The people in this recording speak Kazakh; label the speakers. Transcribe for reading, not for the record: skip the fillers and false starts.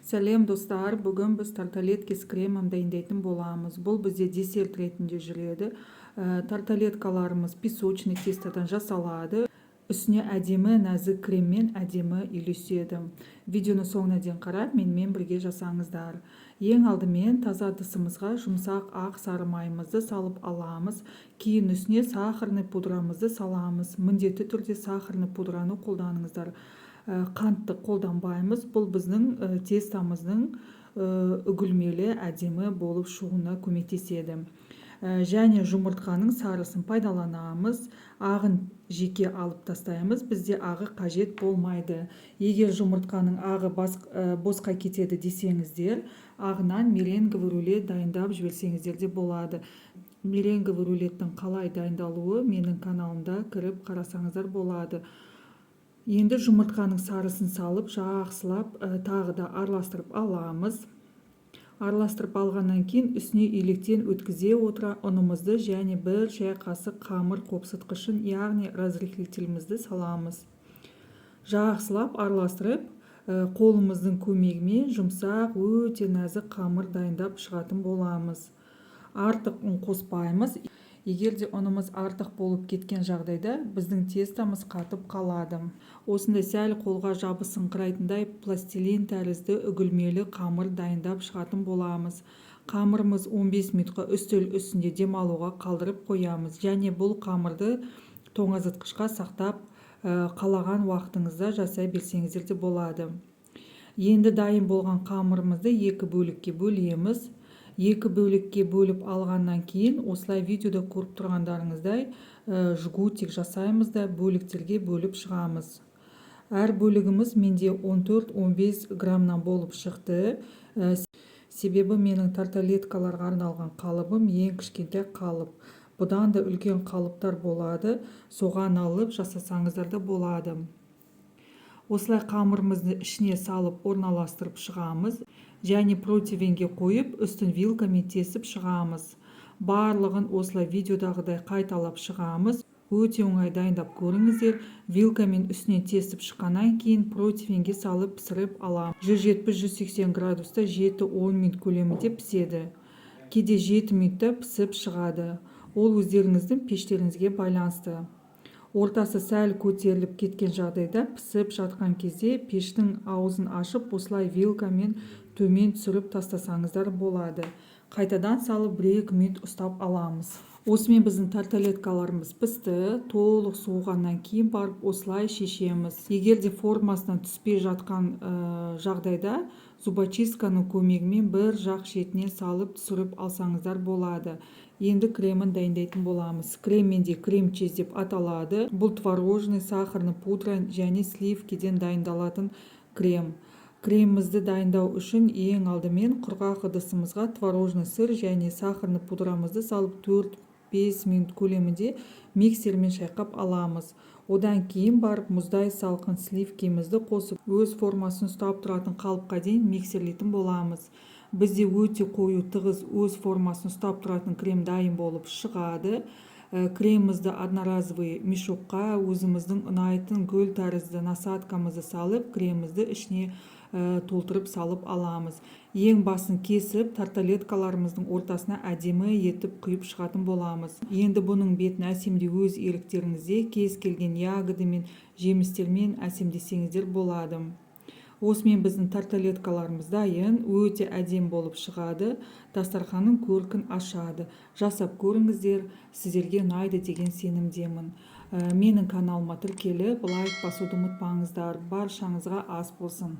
Speaker 1: Сәлем достар, бүгін біз тарталеткес кремін дайындайтын боламыз. Бұл бізде десерт ретінде жүреді. Тарталеткаларымыз песочный тестодан жасалады. Үстіне әдемі нәзік креммен әдемі үйлеседі. Видеоны соңына дейін қарап, менімен бірге жасаңыздар. Ең алдымен таза ыдысымызға жұмсақ ақ сары майымызды салып аламыз. Кейін үстіне сахарный пудрамызды саламыз. Міндетті түрде сахарный пудраны қолданыңыздар. Қантты қолданбаймыз. Бұл біздің тестамыздың үгілмелі әдемі болып шығуына көмектеседі. Және жұмыртқаның сарысын пайдаланамыз. Ағын жеке алып тастаймыз. Бізде ағы қажет болмайды. Егер жұмыртқаның ағы босқа кетеді десеңіздер, ағынан меренговый рулет дайындап жіберсеңіздер де болады. Меренговый рулеттің қалай дайындалуы менің каналымда кіріп қарасаңыздар болады. Енді жұмыртқаның сарысын салып, жақсылап тағы да араластырып аламыз. Араластырып алғаннан кейін үстіне електен өткізе отыра ұнымызды және бір шай қасық қамыр қопсытқышын, яғни разрыхлителімізді саламыз. Жақсылап араластырып, қолымыздың көмегімен жұмсақ, өте нәзік қамыр дайындап шығатын боламыз. Артық ұн қоспаймыз. Егер де ұнымыз артық болып кеткен жағдайда, біздің тестамыз қатып қалады. Осындай сәл қолға жабысыңқырайтындай пластилин тәрізді үгілмелі қамыр дайындап шығатын боламыз. Қамырымыз 15 минутқа үстел үстінде демалуға қалдырып қоямыз. Және бұл қамырды тоңазытқышқа сақтап, қалаған уақытыңызда жасай берсеңіздер де болады. Енді дайын болған қамырымызды екі бөлікке бөлеміз. Екі бөлікке бөліп алғаннан кейін, осылай видеода көріп тұрғандарыңыздай жгутик жасаймыз да бөліктерге бөліп шығамыз. Әр бөлігіміз менде 14-15 граммнан болып шықты. Себебі менің тарталеткаларға арналған қалыбым ең кішкентай қалып. Бұдан да үлкен қалыптар болады, соған алып жасасаңыздар да болады. Осылай қамырымызды ішіне салып орналастырып шығамыз. Және противенге қойып, үстін вилкамен тесіп шығамыз. Барлығын осылай видеодағыдай қайталап шығамыз. Өте оңай дайындап көріңіздер. Вилкамен үстінен тесіп шыққаннан кейін противенге салып пісіріп аламыз. 170-180 градуста 7-10 минут көлемінде піседі. Кейде 7 минутта пісіп шығады. Ол өздеріңіздің пештеріңізге байланысты. Ортасы сәл көтеріліп кеткен жағдайда пісіп жатқан кезде пештің аузын ашып, осылай вилкамен төмен түсіріп тастасаңыздар болады. Қайтадан салып 1-2 минут ұстап аламыз. Осымен біздің тарталеткаларымыз пісті. Толық суығаннан кейін барып осылай шешеміз. Егер де формасынан түспей жатқан жағдайда зубочистканың көмегімен бір жақ шетінен салып түсіріп алсаңыздар болады. Енді кремін дайындайтын боламыз. Кремменде крем-чиз деп аталады. Бұл творожный, сахарный пудра және сливкеден дайындалатын крем. Кремімізді дайындау үшін ең алдымен құрғақ ыдысымызға творожный сыр және сахарный пудрамызды салып 4-5 минут көлемінде миксермен шайқап аламыз. Одан кейін барып мұздай салқын сливкемізді қосып, өз формасын ұстап тұратын қалыпқа дейін миксерлейтін боламыз. Бізде өте қою тығыз өз формасын ұстап тұратын крем дайын болып шығады. Кремімізді одноразовый мешокқа өзіміздің ұнайтын гүл тәрізді насадкамызды салып, кремімізді ішіне толтырып салып аламыз. Ең басын кесіп, тарталеткаларымыздың ортасына әдемі етіп құйып шығатын боламыз. Енді бұның бетін әсемде өз еріктеріңізде кез келген ягоды мен жемістермен әсемдесеңіздер болады. Осымен біздің тарталеткаларымыз дайын, өте әдем болып шығады, дастарханның көркін ашады. Жасап көріңіздер, сіздерге ұнайды деген сенімдемін. Менің каналыма тіркеліп, лайк басуды ұмытпаңыздар. Баршаңызға ас болсын.